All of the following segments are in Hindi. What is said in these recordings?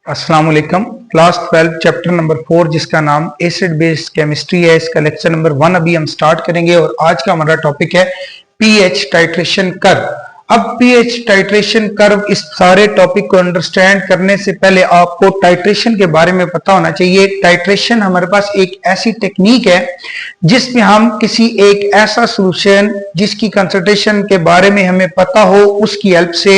अस्सलाम वालेकुम। क्लास 12 चैप्टर नंबर 4 जिसका नाम एसिड बेस केमिस्ट्री है, इसका लेक्चर नंबर 1 अभी हम स्टार्ट करेंगे और आज का हमारा टॉपिक है पीएच टाइट्रेशन कर्व। अब पीएच टाइट्रेशन कर्व, इस सारे टॉपिक को अंडरस्टैंड करने से पहले आपको टाइट्रेशन के बारे में पता होना चाहिए। टाइट्रेशन हमारे पास एक ऐसी टेक्निक है जिसमें हम किसी एक ऐसा सॉल्यूशन जिसकी कंसंट्रेशन के बारे में हमें पता हो, उसकी हेल्प से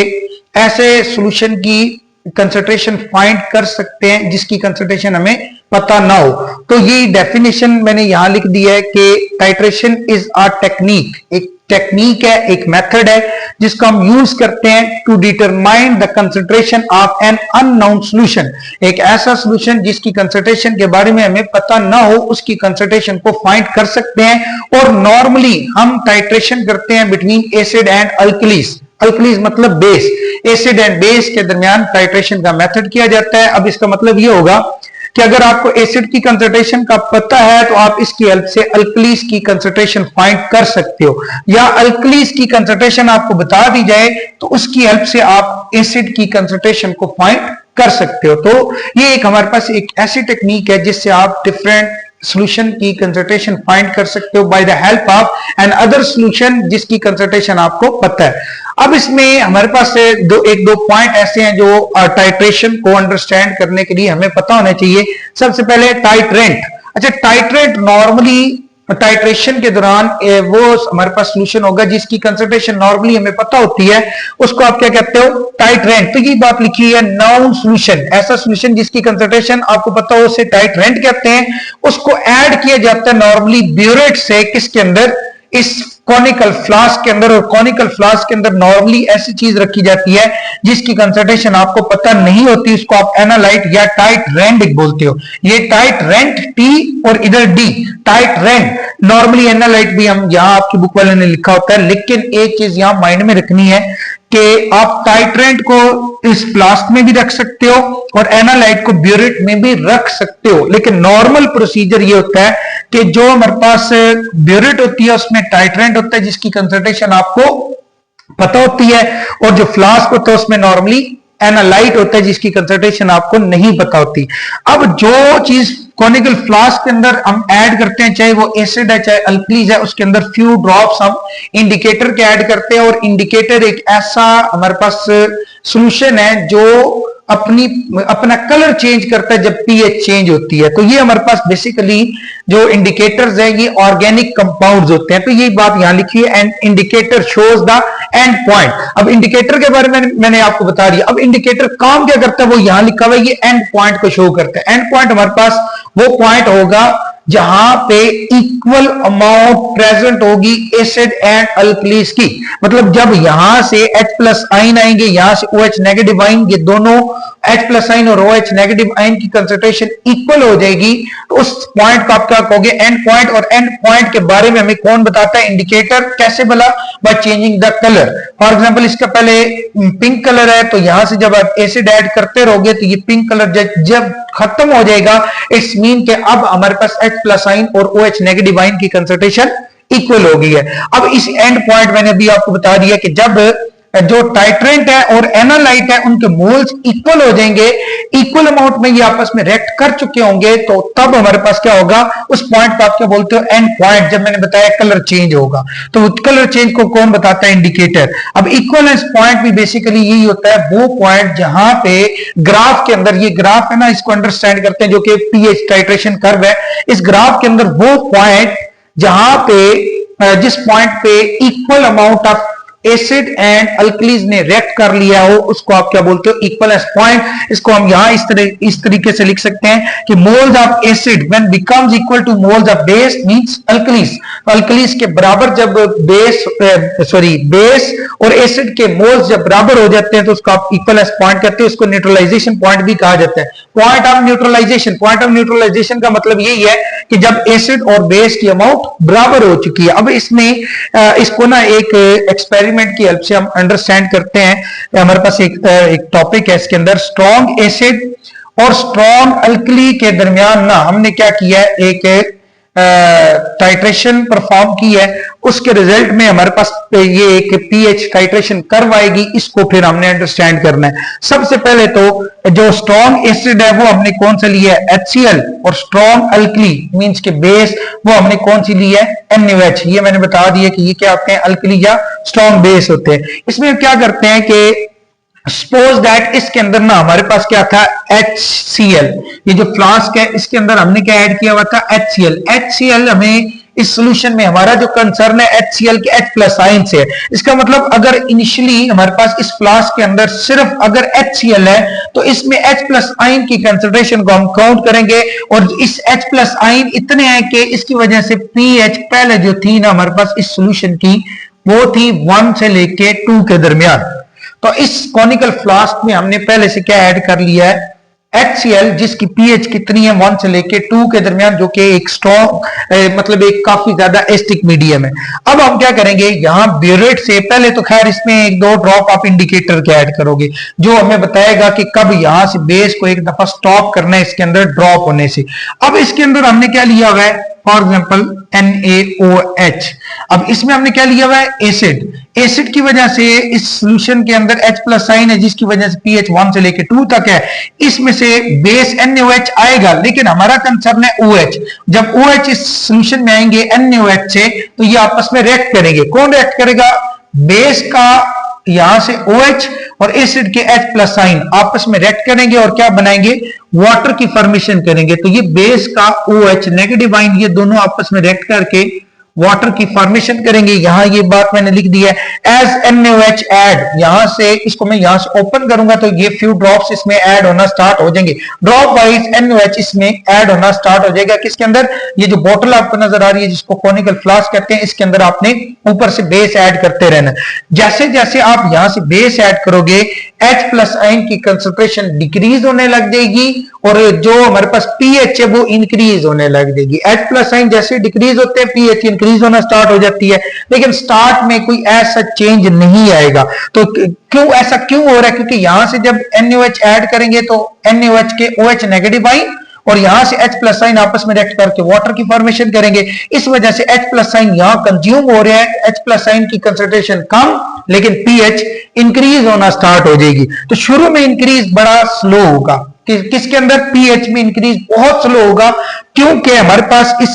ऐसे सॉल्यूशन की कंसंट्रेशन फाइंड कर सकते हैं जिसकी कंसंट्रेशन हमें पता ना हो। तो ये डेफिनेशन मैंने यहां लिख दी है कि टाइट्रेशन इज अ टेक्निक, एक टेक्निक है, एक मेथड है जिसको हम यूज करते हैं to determine the concentration of an unknown solution. एक ऐसा सॉल्यूशन जिसकी कंसंट्रेशन के बारे में हमें पता ना हो, उसकी कंसंट्रेशन को फाइंड कर सकते हैं। और नॉर्मली हम टाइट्रेशन करते हैं between acid and alkalis. Alkalis मतलब बेस, एसिड एंड बेस के दरमियान टाइट्रेशन का मेथड किया जाता है। अब इसका मतलब ये होगा कि अगर आपको एसिड की कंसंट्रेशन का पता है तो आप इसकी हेल्प से अल्कलीज की कंसंट्रेशन फाइंड कर सकते हो, या अल्कलीज की कंसंट्रेशन आपको बता दी जाए तो उसकी हेल्प से आप एसिड की कंसंट्रेशन को फाइंड कर सकते हो। तो ये एक हमारे पास एक ऐसी टेक्निक है जिससे आप डिफरेंट सॉल्यूशन की कंसंट्रेशन फाइंड कर सकते हो by the help of another solution जिसकी कंसंट्रेशन आपको पता है। अब इसमें हमारे पास एक दो पॉइंट ऐसे हैं जो टाइट्रेशन को अंडरस्टैंड करने के लिए हमें पता होना चाहिए। सबसे पहले टाइट्रेंट। अच्छा, टाइट्रेंट नॉर्मली टाइट्रेशन के दौरान वो हमारे पास सॉल्यूशन होगा जिसकी कंसंट्रेशन नॉर्मली हमें पता होती है, उसको आप क्या कहते हो? टाइट्रेंट। तो ये बात लिखी है, नाउन सॉल्यूशन, ऐसा सॉल्यूशन जिसकी कंसंट्रेशन आपको पता हो उसे टाइट्रेंट कहते हैं। उसको ऐड किया जाता है नॉर्मली ब्यूरेट से, किसके अंदर? इस कॉनिकल फ्लास्क के अंदर। और कॉनिकल फ्लास्क के अंदर नॉर्मली ऐसी चीज रखी जाती है जिसकी कंसंट्रेशन आपको पता नहीं होती, उसको आप एनालाइट या टाइट्रेंट बोलते हो। ये टाइट्रेंट टी और इधर डी, टाइट्रेंट। नॉर्मली एनालाइट भी हम यहां आपकी बुक वाले ने लिखा होता है, लेकिन एक चीज यहां माइंड में रखनी है कि आप टाइट्रेंट को इस फ्लास्क में भी रख सकते हो और एनालाइट को ब्यूरेट में भी रख सकते हो। लेकिन नॉर्मल प्रोसीजर ये होता है कि जो हमारे पास ब्यूरेट होती है उसमें टाइट्रेंट होता है जिसकी कंसंट्रेशन आपको पता होती है, और जो फ्लास्क होता है उसमें नॉर्मली एनालाइट होता है जिसकी कंसंट्रेशन आपको नहीं पता होती। अब जो चीज कॉनिकल फ्लास्क के अंदर हम ऐड करते हैं, चाहे वो एसिड है चाहे अल्कलीज है, उसके अंदर फ्यू ड्रॉप्स हम इंडिकेटर के ऐड करते हैं। और इंडिकेटर एक ऐसा हमारे पास सॉल्यूशन है जो अपना कलर चेंज करता है जब पीएच चेंज होती है। तो ये हमारे पास बेसिकली जो इंडिकेटर्स है ये ऑर्गेनिक कंपाउंड्स होते हैं। तो ये बात यहां लिखी है, and indicator shows the end point. अब इंडिकेटर के बारे में मैंने आपको बता दिया। अब इंडिकेटर काम क्या करता है वो यहां लिखा हुआ है, ये एंड पॉइंट को शो करता है। एंड पॉइंट हमारे पास वो पॉइंट होगा जहां पे इक्वल अमाउंट प्रेजेंट होगी एसिड एंड अल्कलीज की। मतलब जब यहां से H प्लस आइन आएंगे, यहां से OH नेगेटिव आइन, ये दोनों H प्लस आइन और OH नेगेटिव आइन की कंसंट्रेशन इक्वल हो जाएगी, तो उस पॉइंट को आप क्या कहोगे? And point. और एंड पॉइंट के बारे में हमें कौन बताता है? इंडिकेटर। कैसे बोला? By changing the colour. For example इसका पहले पिंक कलर है, तो यहां से जब आप एसिड ऐड करते रहोगे तो ये पिंक कलर जब खत्म हो जाएगा, इट्स मीन के अब हमारे पास H प्लस आइन और OH नेगेटिव आइन की कंसंट्रेशन इक्वल हो गई है। अब इस एंड पॉइंट मैंने अभी आपको बता दिया कि जब जो टाइट्रेंट है और एनालाइट है उनके मोल्स इक्वल हो जाएंगे, इक्वल अमाउंट में ये आपस में रिएक्ट कर चुके होंगे, तो तब हमारे पास क्या होगा? उस पॉइंट को आप क्या बोलते हो? And point. जब मैंने बताया कलर चेंज होगा, तो कलर चेंज को कौन बताता है? इंडिकेटर। अब इक्वलेंस पॉइंट भी बेसिकली यही होता है, वो पॉइंट जहां पे ग्राफ के अंदर, ये ग्राफ है ना, इसको अंडरस्टैंड करते हैं जो कि पीएच टाइट्रेशन कर्व है। इस ग्राफ के अंदर वो पॉइंट जहां पे जिस पॉइंट पे equal amount of acid and alkalis ने रिएक्ट कर लिया हो, उसको आप क्या बोलते हो? Equivalence point. इसको हम यहां इस तरीके से लिख सकते हैं कि moles of acid when becomes equal two moles of base means alkalis. तो अल्कलीज के बराबर जब बेस और एसिड के मोल्स जब बराबर हो जाते हैं तो उसको आप इक्वलेंस पॉइंट कहते हैं। उसको न्यूट्रलाइजेशन पॉइंट भी कहा जाता है। Point of neutralisation. Point of neutralisation का मतलब यही है कि जब एसिड और बेस की अमाउंट बराबर हो चुकी है। अब इसमें इसको ना एक एक्सपेरिमेंट की हेल्प से हम अंडरस्टैंड करते हैं। हमारे पास एक टॉपिक है, इसके अंदर स्ट्रॉन्ग एसिड और स्ट्रॉन्ग अल्कली के दरमियान ना हमने क्या किया है, एक टाइट्रेशन परफॉर्म की है, उसके रिजल्ट में हमारे पास ये एक पीएच टाइट्रेशन कर्व आएगी। इसको फिर हमने अंडरस्टैंड करना है। सबसे पहले तो जो स्ट्रॉन्ग एसिड है वो हमने कौन सा लिया है, HCl, और स्ट्रॉन्ग अल्कली मींस के बेस वो हमने कौन सी ली है, NaOH। ये मैंने बता दिया कि ये क्या होते हैं, अल्कली या स्ट्रॉन्ग बेस होते हैं। इसमें क्या करते हैं कि सपोज दैट इसके अंदर ना हमारे पास क्या था, HCl। ये जो फ्लास्क है इसके अंदर हमने क्या ऐड किया हुआ था, HCl। HCl हमें इस सॉल्यूशन में हमारा जो कंसर्न है HCl के H+ आयन से है। इसका मतलब अगर इनिशियली हमारे पास इस फ्लास्क के अंदर सिर्फ अगर HCl है तो इसमें H+ आयन की कंसंट्रेशन को हम काउंट करेंगे, और इस H+ आयन इतने हैं कि इसकी वजह से pH पहले जो थी ना हमारे पास इस सॉल्यूशन की, वो थी 1 से लेके 2 के दरमियान। तो इस कॉनिकल फ्लास्क में हमने पहले से क्या ऐड कर लिया है, HCl, जिसकी pH कितनी है, 1 से लेके 2 के दरमियान, जो कि एक स्ट्रॉन्ग मतलब एक काफी ज्यादा एसिडिक मीडियम है। अब हम क्या करेंगे, यहां ब्यूरेट से पहले तो खैर इसमें 1-2 ड्रॉप आप इंडिकेटर के ऐड करोगे, जो हमें बताएगा कि कब यहां से बेस को एक दफा स्टॉप करना है इसके अंदर ड्रॉप होने से। अब इसके अंदर हमने क्या लिया हुआ है, फॉर एग्जाम्पल NaOH। अब इसमें हमने क्या लिया हुआ है, एसिड। एसिड की वजह से इस सॉल्यूशन के अंदर H+ आयन है, जिसकी वजह से pH 1 से लेके 2 तक है। इसमें से बेस NaOH आएगा, लेकिन हमारा कंसर्न है OH। जब OH इस सॉल्यूशन में आएंगे NaOH से, तो ये आपस में रिएक्ट करेंगे। कौन रिएक्ट करेगा, बेस का यहां से OH और एसिड के H+ आयन आपस में रिएक्ट करेंगे और क्या बनाएंगे, वाटर की फॉर्मेशन करेंगे। तो ये बेस का OH नेगेटिव आयन, ये दोनों आपस में रिएक्ट करके वाटर की फॉर्मेशन करेंगे। यहां ये बात मैंने लिख दी है, एज NaOH ऐड। यहां से इसको मैं यहां से ओपन करूंगा तो ये फ्यू ड्रॉप्स इसमें ऐड होना स्टार्ट हो जाएंगे। ड्रॉप वाइज NaOH इसमें ऐड होना स्टार्ट हो जाएगा। किसके अंदर, ये जो बोतल आपको नजर आ रही है जिसको कॉनिकल फ्लास्क कहते हैं, इसके अंदर आपने ऊपर से बेस ऐड करते रहना। जैसे जैसे आप यहां से बेस ऐड करोगे, H+ आयन की कंसंट्रेशन डिक्रीज होने लग जाएगी, और जो हमारे पास pH है वो इंक्रीज होने लग जाएगी। H+ आयन जैसे डिक्रीज होते हैं, pH इंक्रीज होना स्टार्ट हो जाती है, लेकिन स्टार्ट में कोई ऐसा चेंज नहीं आएगा। तो क्यों ऐसा क्यों हो रहा है, क्योंकि यहां से जब NaOH ऐड करेंगे तो NaOH के OH नेगेटिव आयन और यहां से H+ आयन आपस में रिएक्ट करके वाटर की फॉर्मेशन करेंगे। इस वजह से H+ आयन यहां कंज्यूम हो रहे हैं, H+ आयन की कंसंट्रेशन कम, लेकिन pH इंक्रीज होना स्टार्ट हो जाएगी। तो शुरू में इंक्रीज बड़ा स्लो होगा, किसके अंदर, pH में इंक्रीज बहुत स्लो होगा, क्योंकि हमारे पास इस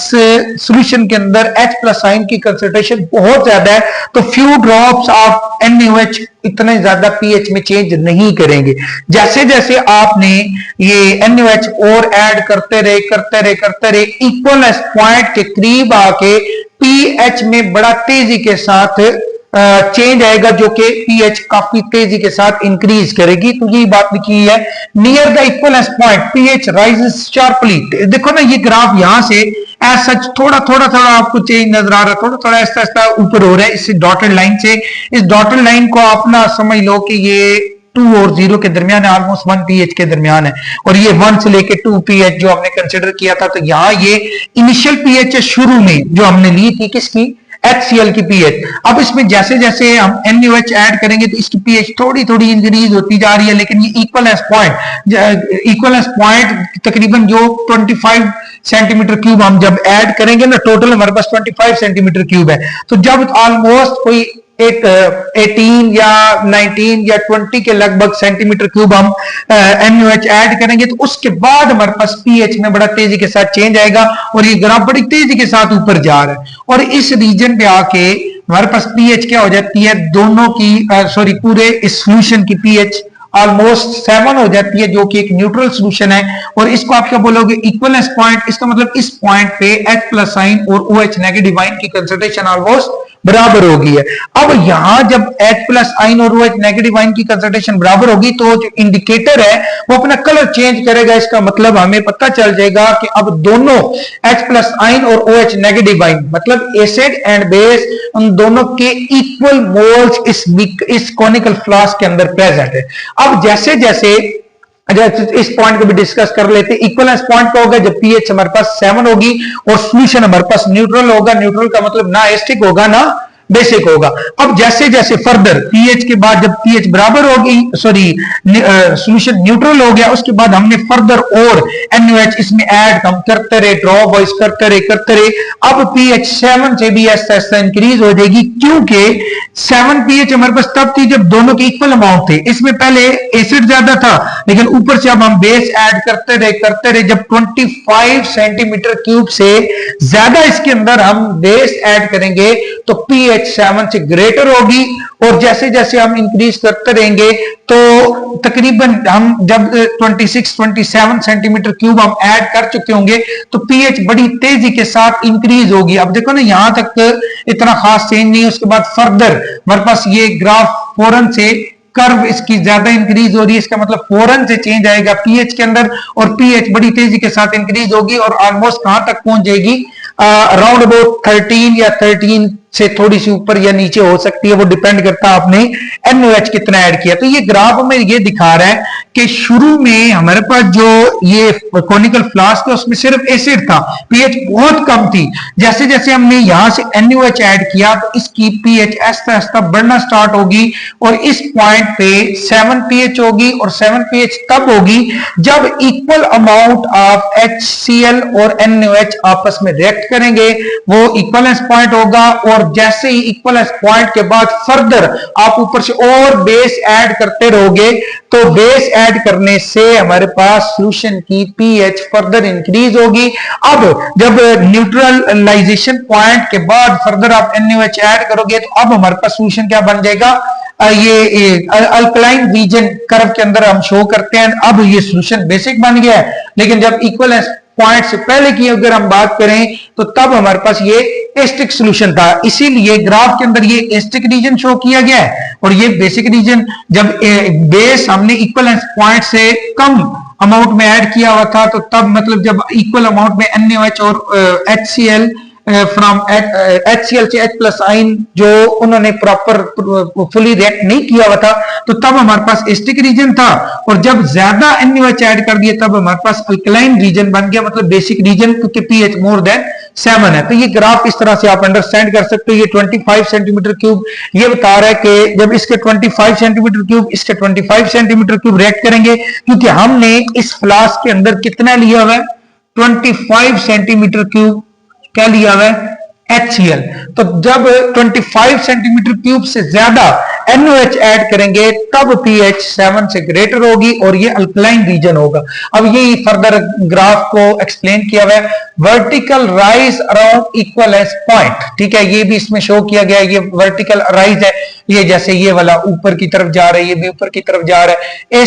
सॉल्यूशन के अंदर H+ आयन की कंसंट्रेशन बहुत ज्यादा है। तो फ्यू ड्रॉप्स ऑफ NaOH इतने ज्यादा pH में चेंज नहीं करेंगे। जैसे जैसे आपने ये NaOH और ऐड करते रहे इक्वलेंस पॉइंट के करीब आके pH में बड़ा तेजी के साथ चेंज आएगा, जो कि pH काफी तेजी के साथ इंक्रीज करेगी। तो यही बात लिखी है, near the equivalence point pH rises sharply. देखो ना ये ग्राफ यहां से ऐसा थोड़ा आपको चेंज नजर आ रहा है, थोड़ा ऐसा ऊपर हो रहा है इस डॉटेड लाइन से। इस डॉटेड लाइन को आप ना समझ लो कि ये 2 और 0 के दरमियान है, ऑलमोस्ट 1 pH के दरमियान है, और ये 1 से लेके 2 pH जो हमने कंसिडर किया था। तो यहाँ ये इनिशियल pH है शुरू में जो हमने ली थी, किसकी, HCl की pH। अब इसमें जैसे जैसे हम NaOH ऐड करेंगे तो इसकी pH थोड़ी इंक्रीज होती जा रही है, लेकिन ये इक्वलेंस पॉइंट तकरीबन जो 25 सेंटीमीटर क्यूब हम जब ऐड करेंगे ना, टोटल हमारे पास 25 सेंटीमीटर क्यूब है। तो जब ऑलमोस्ट कोई 18 या 19 या 20 के लगभग सेंटीमीटर क्यूब हम NaOH ऐड करेंगे, तो उसके बाद हमारे पास pH में बड़ा तेजी के साथ चेंज आएगा, और ये ग्राफ बड़ी तेजी के साथ ऊपर जा रहा है। और इस रीजन पे आके हमारे पास pH क्या हो जाती है, दोनों की पूरे इस सॉल्यूशन की pH ऑलमोस्ट 7 हो जाती है, जो कि एक न्यूट्रल सॉल्यूशन है। और इसको आप क्या बोलोगे, इक्वलेंस पॉइंट। इसका मतलब इस पॉइंट पे H+ आयन और OH नेगेटिव आयन की कंसंट्रेशन ऑलमोस्ट बराबर होगी है। अब यहां जब H+ आयन और OH नेगेटिव आयन की कंसंट्रेशन बराबर होगी, तो जो इंडिकेटर है वो अपना कलर चेंज करेगा। इसका मतलब हमें पता चल जाएगा कि अब दोनों H+ आयन और OH नेगेटिव आयन, मतलब एसिड एंड बेस, उन दोनों के इक्वल मोल्स इस कॉनिकल फ्लास्क के अंदर प्रेजेंट है। अब जैसे जैसे इस पॉइंट को भी डिस्कस कर लेते हैं। इक्वलेंस पॉइंट क्या होगा, जब pH हमारे पास 7 होगी और सॉल्यूशन हमारे पास न्यूट्रल होगा। न्यूट्रल का मतलब ना एसिडिक होगा ना बेसिक होगा। अब जैसे जैसे फर्दर पीएच के बाद जब पीएच बराबर होगी, सॉरी सॉल्यूशन न्यूट्रल हो गया, उसके बाद हमने फर्दर और NaOH इसमें ऐड हम करते रहे, ड्रॉप वाइज करते रहे। अब पीएच 7 से भी ऐसा इंक्रीज हो जाएगी, क्योंकि 7 पीएच हमारे पास तब थी जब दोनों के इक्वल अमाउंट थे। इसमें पहले एसिड ज्यादा था, लेकिन ऊपर से अब हम बेस ऐड करते रहे। जब 25 सेंटीमीटर क्यूब से ज्यादा इसके अंदर हम बेस ऐड करेंगे तो पीएच 7 से ग्रेटर होगी, और जैसे जैसे हम इंक्रीज करते रहेंगे तो तकरीबन हम जब 26-27 सेंटीमीटर क्यूब हम ऐड कर चुके होंगे तो पीएच बड़ी तेजी के साथ इंक्रीज होगी। अब देखो ना, यहां तक इतना खास चेंज नहीं है, उसके बाद फर्दर हमारे पास ये ग्राफ फौरन से कर्व इसकी ज्यादा इंक्रीज हो रही है, इसका मतलब फौरन से चेंज आएगा पीएच के अंदर, और पीएच बड़ी तेजी के साथ इंक्रीज होगी और ऑलमोस्ट कहां तक पहुंच जाएगी, अराउंड अबाउट 13 या 13 से थोड़ी सी ऊपर या नीचे हो सकती है, वो डिपेंड करता है आपने NaOH कितना ऐड किया। तो ये ग्राफ में ये दिखा रहा है कि शुरू में हमारे पास जो ये कॉनिकल फ्लास्क था उसमें सिर्फ एसिड था, पीएच बहुत कम थी। जैसे जैसे हमने यहां से NaOH ऐड किया तो इसकी पीएच आहिस्ता आहिस्ता बढ़ना स्टार्ट होगी, और इस पॉइंट पे 7 पीएच होगी, और 7 पीएच तब होगी जब इक्वल अमाउंट ऑफ HCl और NaOH आपस में रिएक्ट करेंगे, वो इक्वलेंस पॉइंट होगा। और जैसे ही इक्वलेंस पॉइंट के बाद फर्दर आप ऊपर से और बेस ऐड करते रहोगे, तो बेस ऐड करने से हमारे पास सॉल्यूशन की पीएच फर्दर इंक्रीज होगी। अब जब न्यूट्रलाइजेशन पॉइंट के बाद फर्दर आप NaOH ऐड करोगे तो अब हमारे पास सॉल्यूशन क्या बन जाएगा, ये अल्कलाइन रीजन कर्व के अंदर हम शो करते हैं। अब ये सॉल्यूशन बेसिक बन गया है, लेकिन जब इक्वलेंस पॉइंट से पहले की अगर हम बात करें तो तब हमारे पास ये एस्टिक सॉल्यूशन था, इसीलिए ग्राफ के अंदर ये एस्टिक रीजन शो किया गया है। और ये बेसिक रीजन जब बेस हमने इक्वलेंस पॉइंट से कम अमाउंट में ऐड किया हुआ था, तो तब मतलब जब इक्वल अमाउंट में NaOH और HCl फ्रॉम HCl से H+ आइन जो उन्होंने प्रॉपर फुली रिएक्ट नहीं किया हुआ था, तो तब हमारे पास एस्टिक रीजन था। और जब ज्यादा NaOH ऐड कर दिया तब हमारे पास अल्कलाइन रीजन बन गया, मतलब बेसिक रीजन, क्योंकि pH मोर देन 7 है। तो ये ग्राफ इस तरह से आप अंडरस्टैंड कर सकते हो। ये 25 सेंटीमीटर क्यूब ये बता रहा है कि जब इसके 25 सेंटीमीटर क्यूब इसके 25 सेंटीमीटर क्यूब रिएक्ट करेंगे, क्योंकि हमने इस फ्लास्क के अंदर कितना लिया हुआ है, 25 सेंटीमीटर क्यूब क्या लिया हुआ है, HCl। तो जब 25 सेंटीमीटर क्यूब से ज्यादा NaOH ऐड करेंगे तब pH 7 से ग्रेटर होगी और ये अल्कलाइन रीजन होगा। अब ये फर्दर ग्राफ को एक्सप्लेन किया हुआ है, vertical rise around equivalence point, ठीक है, ये भी इसमें शो किया गया है। ये वर्टिकल राइज है, ये जैसे ये वाला ऊपर की तरफ जा रहा है, ये भी ऊपर की तरफ जा रहा है।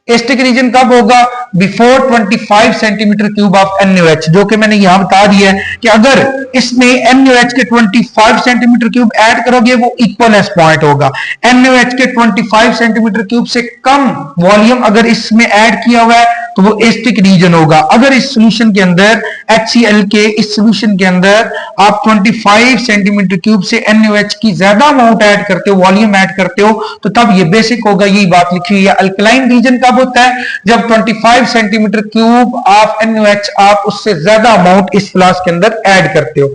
एस्टिक रीजन कब होगा, before 25 centimetre cube of NaOH, जो कि मैंने यहां बता दिया है कि अगर इसमें NaOH के 25 सेंटीमीटर क्यूब ऐड करोगे वो इक्वलेंस पॉइंट होगा। NaOH के 25 सेंटीमीटर क्यूब से कम वॉल्यूम अगर इसमें ऐड किया हुआ है तो वो एस्टिक रीजन होगा। अगर इस सॉल्यूशन के अंदर HCl के इस सॉल्यूशन के अंदर आप 25 सेंटीमीटर क्यूब से NaOH की ज्यादा अमाउंट ऐड करते हो, वॉल्यूम ऐड करते हो, तो तब ये बेसिक होगा। यही बात लिखी हुई है। अल्कलाइन रीजन कब होता है, जब 25 सेंटीमीटर क्यूब ऑफ NaOH आप उससे ज्यादा अमाउंट इस फ्लास्क के अंदर ऐड करते हो।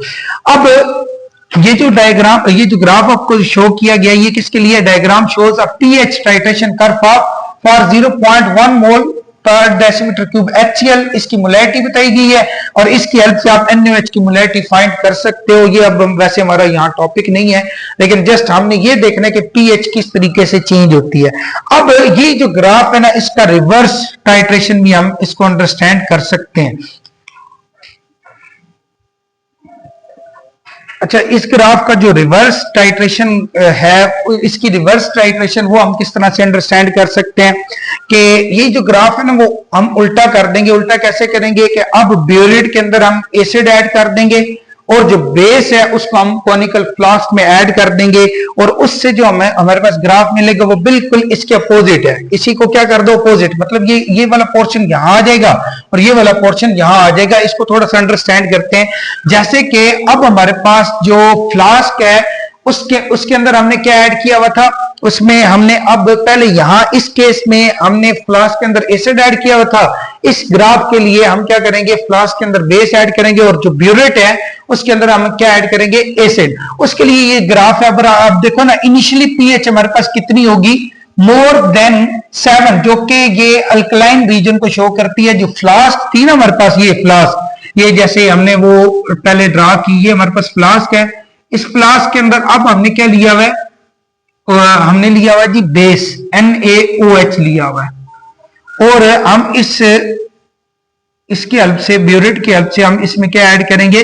अब ये जो डायग्राम, ये जो ग्राफ आपको शो किया गया, ये किसके लिए diagram shows a pH titration curve for 0.1 मोल पर डेसीमीटर क्यूब HCl, इसकी मोलैरिटी बताई गई है और इसकी हेल्प से आप NaOH की मोलैरिटी फाइंड कर सकते हो। ये अब वैसे हमारा यहाँ टॉपिक नहीं है, लेकिन जस्ट हमने ये देखना है कि pH किस तरीके से चेंज होती है। अब ये जो ग्राफ है ना, इसका रिवर्स टाइट्रेशन भी हम इसको अंडरस्टैंड कर सकते हैं। अच्छा, इस ग्राफ का जो रिवर्स टाइट्रेशन है, इसकी रिवर्स टाइट्रेशन वो हम किस तरह से अंडरस्टैंड कर सकते हैं कि ये जो ग्राफ है ना वो हम उल्टा कर देंगे। उल्टा कैसे करेंगे कि अब ब्यूरेट के अंदर हम एसिड ऐड कर देंगे और जो बेस है उसको हम कॉनिकल फ्लास्क में ऐड कर देंगे, और उससे जो हमारे पास ग्राफ मिलेगा वो बिल्कुल इसके अपोजिट है। इसी को क्या कर दो, अपोजिट, मतलब ये वाला पोर्शन यहां आ जाएगा और ये वाला पोर्शन यहां आ जाएगा। इसको थोड़ा सा अंडरस्टैंड करते हैं। जैसे कि अब हमारे पास जो फ्लास्क है उसके अंदर हमने क्या ऐड किया हुआ था, उसमें हमने अब पहले यहां इस केस में हमने फ्लास्क के अंदर एसिड ऐड किया हुआ था। इस ग्राफ के लिए हम क्या करेंगे, फ्लास्क के अंदर बेस ऐड करेंगे और जो ब्यूरेट है उसके अंदर हम क्या ऐड करेंगे, एसिड। उसके लिए ये ग्राफ है, आप देखो ना, इनिशियली पीएच हमारे पास कितनी होगी, मोर देन 7, जो कि ये अल्कलाइन रीजन को शो करती है। जो फ्लास्क थी ना हमारे पास, ये फ्लास्क, ये जैसे हमने वो पहले ड्रा की, ये हमारे पास फ्लास्क है। इस फ्लास्क के अंदर अब हमने क्या लिया हुआ है, हमने लिया हुआ है जी बेस NaOH लिया हुआ है, और हम इसके हेल्प से, ब्यूरेट की हेल्प से हम इसमें क्या ऐड करेंगे,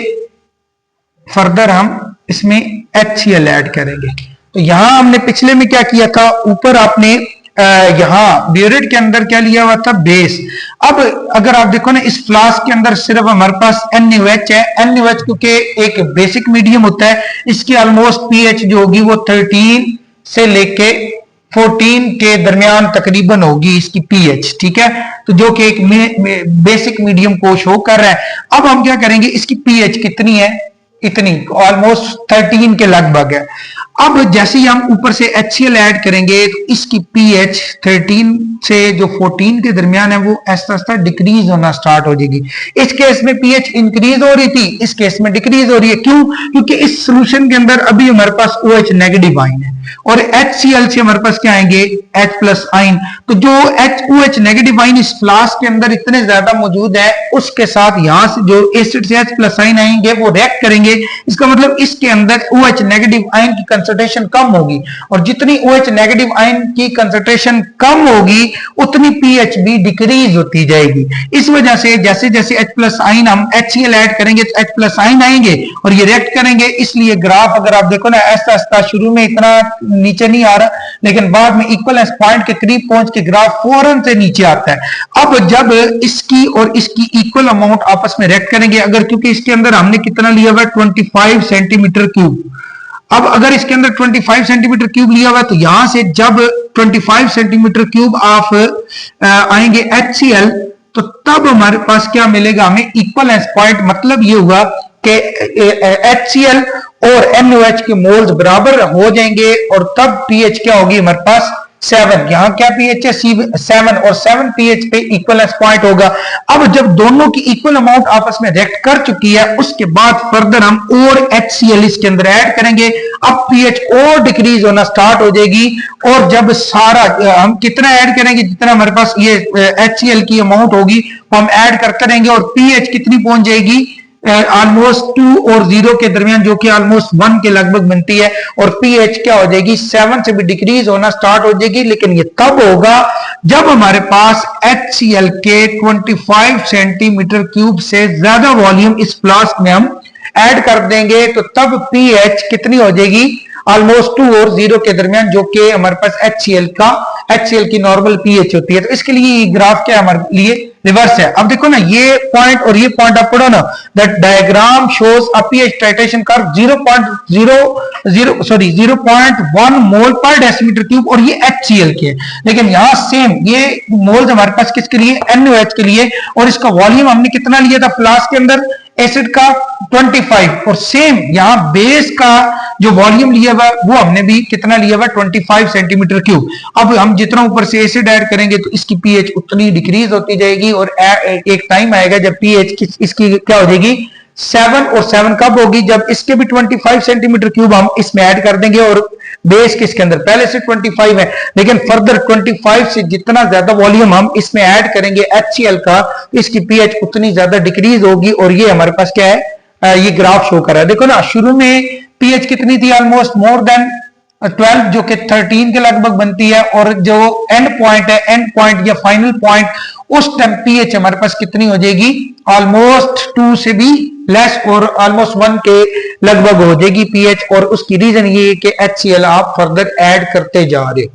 फर्दर हम इसमें HCl ऐड करेंगे। तो यहां हमने पिछले में क्या किया था, ऊपर आपने यहां ब्यूरेट के अंदर क्या लिया हुआ था, बेस। अब अगर आप देखो ना, इस फ्लास्क के अंदर सिर्फ हमारे पास NaOH है। NaOH क्योंकि एक बेसिक मीडियम होता है, इसकी ऑलमोस्ट पीएच जो होगी वो 13 से लेके 14 के दरमियान तकरीबन होगी इसकी पीएच, ठीक है। तो जो कि एक बेसिक मीडियम को शो कर रहा है। अब हम क्या करेंगे, इसकी पीएच कितनी है, इतनी, ऑलमोस्ट 13 के लगभग है। अब जैसे ही हम ऊपर से HCl ऐड करेंगे तो इसकी पीएच 13 से जो 14 के दरमियान है वो ऐसा ऐसा डिक्रीज होना स्टार्ट हो जाएगी। इस केस में पीएच इंक्रीज हो रही थी, इस केस में डिक्रीज हो रही है। क्यों? क्योंकि इस सोल्यूशन के अंदर अभी हमारे पास OH नेगेटिव आयन है और HCl से हमारे पास क्या आएंगे, H+ आयन। तो जो OH नेगेटिव आयन इस फ्लास्क के अंदर इतने ज्यादा मौजूद है, उसके साथ यहां से जो एसिड से H+ आयन आएंगे वो रिएक्ट करेंगे। इसका मतलब इसके अंदर OH नेगेटिव आयन की कंसंट्रेशन कम होगी, और जितनी OH नेगेटिव आयन की कंसंट्रेशन कम होगी उतनी पीएच भी डिक्रीज होती जाएगी। इस वजह से जैसे जैसे H+ आयन हम HCl ऐड करेंगे तो H+ आयन आएंगे और ये रिएक्ट करेंगे। इसलिए ग्राफ अगर आप देखो ना, ऐसा ऐसा शुरू में इतना नीचे नहीं आ रहा, लेकिन बाद में इक्वलेंस पॉइंट के करीब पहुंच के ग्राफ फौरन से नीचे आता है। अब जब इसकी और इसकी इक्वल अमाउंट आपस में रिएक्ट करेंगे, अगर क्योंकि इसके अंदर हमने कितना लिया हुआ है, 25 सेंटीमीटर क्यूब। अब अगर इसके अंदर 25 सेंटीमीटर क्यूब लिया हुआ है तो यहां से जब 25 सेंटीमीटर क्यूब आप आएंगे HCl, तो तब हमारे पास क्या मिलेगा, हमें इक्वलेंस पॉइंट। मतलब ये हुआ कि HCl और NaOH के मोल्स बराबर हो जाएंगे और तब पीएच क्या होगी हमारे पास, 7। यहां क्या पीएच है, 7, और 7 पीएच पे इक्वलेंस पॉइंट होगा। अब जब दोनों की इक्वल अमाउंट आपस में रिएक्ट कर चुकी है, उसके बाद फर्दर हम और HCl इसके अंदर ऐड करेंगे। अब पीएच और डिक्रीज होना स्टार्ट हो जाएगी, और जब सारा हम कितना ऐड करेंगे, जितना हमारे पास ये HCl की अमाउंट होगी वो हम ऐड करते रहेंगे, और पीएच कितनी पहुंच जाएगी, ऑलमोस्ट 2 और 0 के दरमियान, जो कि ऑलमोस्ट 1 के लगभग बनती है। और पीएच क्या हो जाएगी, 7 से भी डिक्रीज होना स्टार्ट हो जाएगी। लेकिन ये तब होगा जब हमारे पास HCl के 25 सेंटीमीटर क्यूब से ज्यादा वॉल्यूम इस फ्लास्क में हम ऐड कर देंगे, तो तब पीएच कितनी हो जाएगी, ऑलमोस्ट 2 और 0 के दरमियान, जो कि हमारे पास HCl की नॉर्मल पीएच होती है। तो इसके लिए ग्राफ क्या हमारे लिए रिवर्स है। अब देखो ना, ये पॉइंट और ये पॉइंट आप पढ़ो ना, that diagram shows a pH titration curve 0.1 मोल पर डेसीमीटर क्यूब, और ये HCl के। लेकिन यहां सेम ये मोल्स हमारे पास किसके लिए, NaOH के लिए, और इसका वॉल्यूम हमने कितना लिया था फ्लास्क के अंदर, एसिड का 25, और सेम यहां बेस का जो वॉल्यूम लिया हुआ वो हमने भी कितना लिया हुआ, 25 सेंटीमीटर क्यूब। अब हम जितना ऊपर से एसिड ऐड करेंगे तो इसकी पीएच उतनी डिक्रीज होती जाएगी, और एक टाइम आएगा जब पीएच इसकी क्या हो जाएगी, 7। और 7 कब होगी, जब इसके भी 25 सेंटीमीटर क्यूब हम इसमें ऐड कर देंगे, और बेस किसके अंदर पहले से 25 है, लेकिन फर्दर 25 से जितना ज्यादा वॉल्यूम हम इसमें ऐड करेंगे HCl का, इसकी पीएच उतनी ज्यादा डिक्रीज होगी। और ये हमारे पास क्या है, ये ग्राफ शो कर रहा है। देखो ना, शुरू में पीएच कितनी थी, ऑलमोस्ट मोर देन 12, जो कि 13 के लगभग बनती है, और जो एंड पॉइंट है, एंड पॉइंट या फाइनल पॉइंट, उस टाइम पीएच हमारे पास कितनी हो जाएगी, ऑलमोस्ट 2 से भी लेस और ऑलमोस्ट 1 के लगभग हो जाएगी पीएच। और उसकी रीजन ये है कि HCl आप फर्दर ऐड करते जा रहे हो।